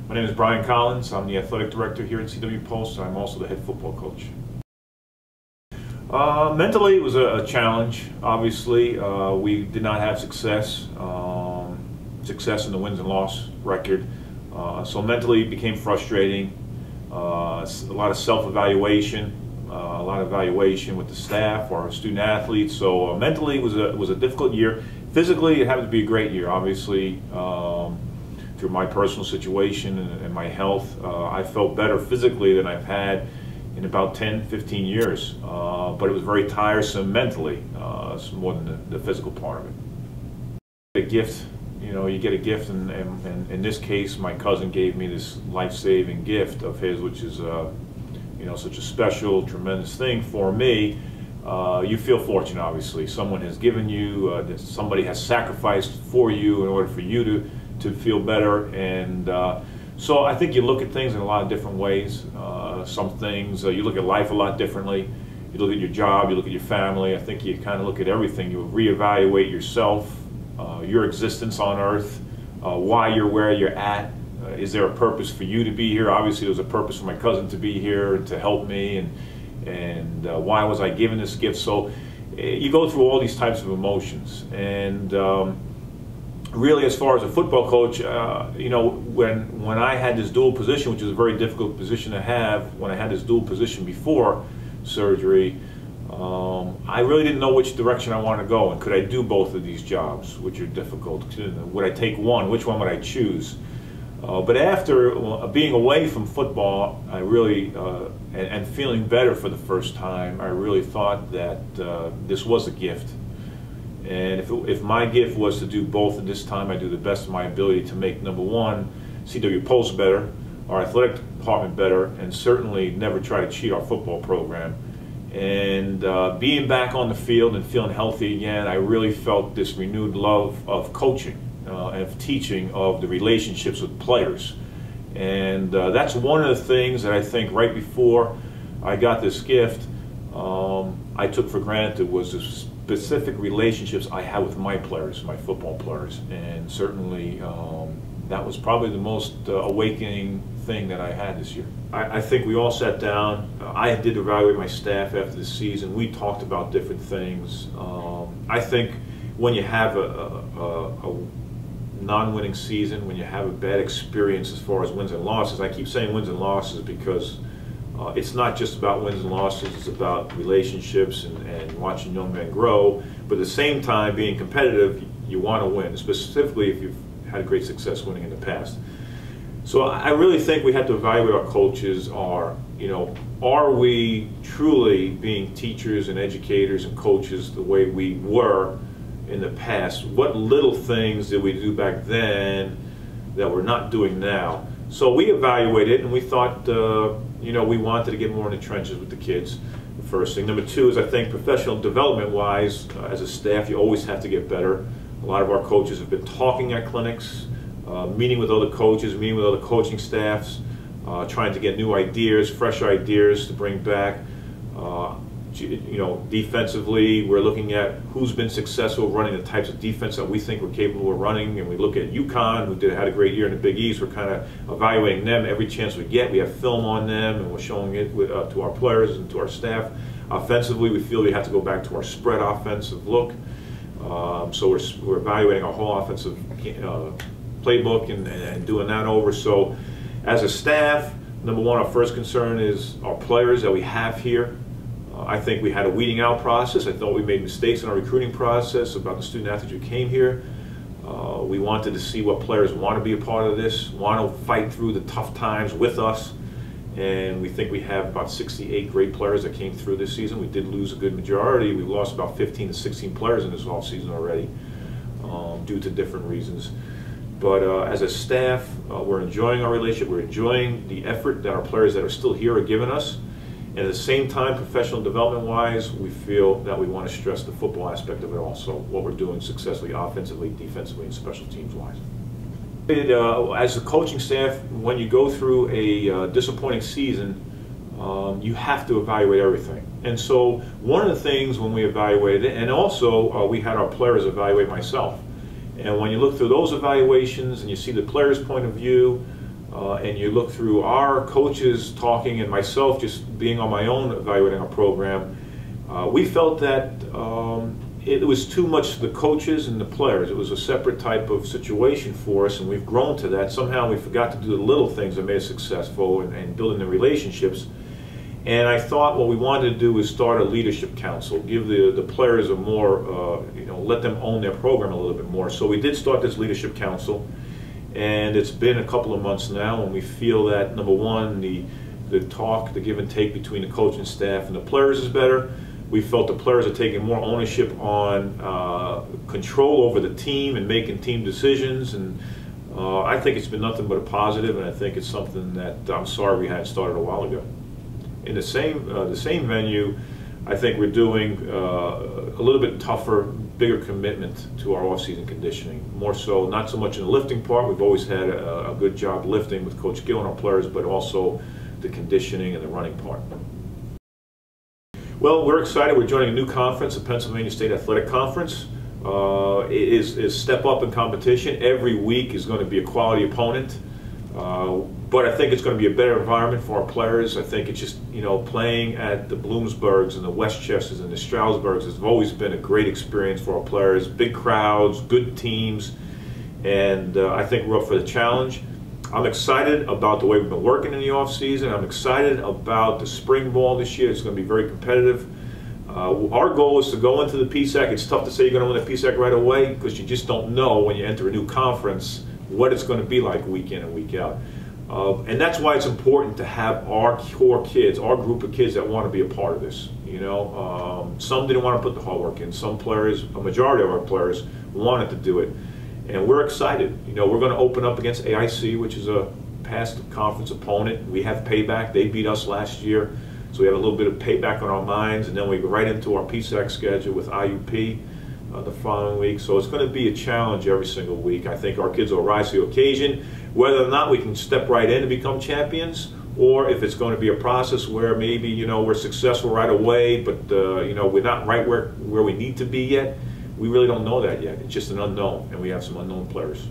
My name is Bryan Collins. I'm the athletic director here at CW Pulse, and I'm also the head football coach. Mentally, it was a challenge. Obviously, we did not have success in the wins and loss record. So mentally, it became frustrating. A lot of self-evaluation, a lot of evaluation with the staff, our student athletes. So mentally, it was a difficult year. Physically, it happened to be a great year. Obviously, through my personal situation and my health, I felt better physically than I've had in about 10, 15 years. But it was very tiresome mentally, more than the physical part of it. A gift, you get a gift, and in this case, my cousin gave me this life-saving gift of his, which is, such a special, tremendous thing for me. You feel fortunate, obviously. Someone has given you, somebody has sacrificed for you in order for you to feel better. And so I think you look at things in a lot of different ways. Some things, you look at life a lot differently. You look at your job, you look at your family. I think you kind of look at everything. You reevaluate yourself, your existence on earth, why you're where you're at. Is there a purpose for you to be here? Obviously, there's a purpose for my cousin to be here and to help me, and why was I given this gift? So you go through all these types of emotions, and really, as far as a football coach, when I had this dual position, which is a very difficult position to have, when I had this dual position before surgery, I really didn't know which direction I wanted to go, and could I do both of these jobs, which are difficult? Would I take one? Which one would I choose? But after being away from football, I really, and feeling better for the first time, I really thought that this was a gift. And if my gift was to do both at this time, I do the best of my ability to make, number one, CW Pulse better, our athletic department better, and certainly never try to cheat our football program. And being back on the field and feeling healthy again, I really felt this renewed love of coaching and of teaching, of the relationships with players. And that's one of the things that I think right before I got this gift, I took for granted, was the specific relationships I had with my players, my football players. And certainly that was probably the most awakening thing that I had this year. I think we all sat down. I did evaluate my staff after the season. We talked about different things. I think when you have a non-winning season, when you have a bad experience as far as wins and losses, I keep saying wins and losses because it's not just about wins and losses, it's about relationships and watching young men grow. But at the same time, being competitive, you want to win, specifically if you've had great success winning in the past. So I really think we have to evaluate our coaches. Are we truly being teachers and educators and coaches the way we were in the past? What little things did we do back then that we're not doing now? So we evaluated, and we thought, we wanted to get more in the trenches with the kids. The first thing. Number two is, I think, professional development-wise, as a staff, you always have to get better. A lot of our coaches have been talking at clinics, meeting with other coaches, meeting with other coaching staffs, trying to get new ideas, fresh ideas to bring back. Defensively, we're looking at who's been successful running the types of defense that we think we're capable of running, and we look at UConn, who had a great year in the Big East. We're kind of evaluating them every chance we get. We have film on them, and we're showing it to our players and to our staff. Offensively, we feel we have to go back to our spread offensive look. So we're evaluating our whole offensive playbook and doing that over. So as a staff, number one, our first concern is our players that we have here. I think we had a weeding out process. I thought we made mistakes in our recruiting process about the student athletes who came here. We wanted to see what players want to be a part of this, want to fight through the tough times with us. And we think we have about 68 great players that came through this season. We did lose a good majority. We lost about 15 to 16 players in this offseason already due to different reasons. But as a staff, we're enjoying our relationship. We're enjoying the effort that our players that are still here are giving us. And at the same time, professional development-wise, we feel that we want to stress the football aspect of it also, what we're doing successfully, offensively, defensively, and special teams-wise. As a coaching staff, when you go through a disappointing season, you have to evaluate everything. And so one of the things when we evaluated it, and also we had our players evaluate myself. And when you look through those evaluations and you see the player's point of view, and you look through our coaches talking and myself just being on my own evaluating our program, we felt that it was too much the coaches and the players. It was a separate type of situation for us, and we've grown to that. Somehow we forgot to do the little things that made us successful and building the relationships. And I thought what we wanted to do was start a leadership council, give the players a more, let them own their program a little bit more. So we did start this leadership council, and it's been a couple of months now, and we feel that, number one, the talk, the give and take between the coaching staff and the players is better. We felt the players are taking more ownership on control over the team and making team decisions, and I think it's been nothing but a positive, and I think it's something that I'm sorry we hadn't started a while ago. In the same venue, I think we're doing a little bit tougher, bigger commitment to our off-season conditioning. More so, not so much in the lifting part. We've always had a good job lifting with Coach Gill and our players, but also the conditioning and the running part. Well, we're excited. We're joining a new conference, the Pennsylvania State Athletic Conference. It is step up in competition. Every week is going to be a quality opponent. But I think it's going to be a better environment for our players. I think it's just, playing at the Bloomsburgs and the Westchesters and the Stroudsburgs has always been a great experience for our players. Big crowds, good teams, and I think we're up for the challenge. I'm excited about the way we've been working in the off-season. I'm excited about the spring ball this year. It's going to be very competitive. Our goal is to go into the PSAC. It's tough to say you're going to win the PSAC right away because you just don't know when you enter a new conference what it's going to be like week in and week out. And that's why it's important to have our core kids, our group of kids that want to be a part of this. Some didn't want to put the hard work in. Some players, a majority of our players, wanted to do it. And we're excited. We're going to open up against AIC, which is a past conference opponent. We have payback. They beat us last year. So we have a little bit of payback on our minds. And then we go right into our PSAC schedule with IUP the following week. So it's going to be a challenge every single week. I think our kids will rise to the occasion. Whether or not we can step right in and become champions, or if it's going to be a process where maybe, we're successful right away, but, we're not right where we need to be yet. We really don't know that yet. It's just an unknown, and we have some unknown players.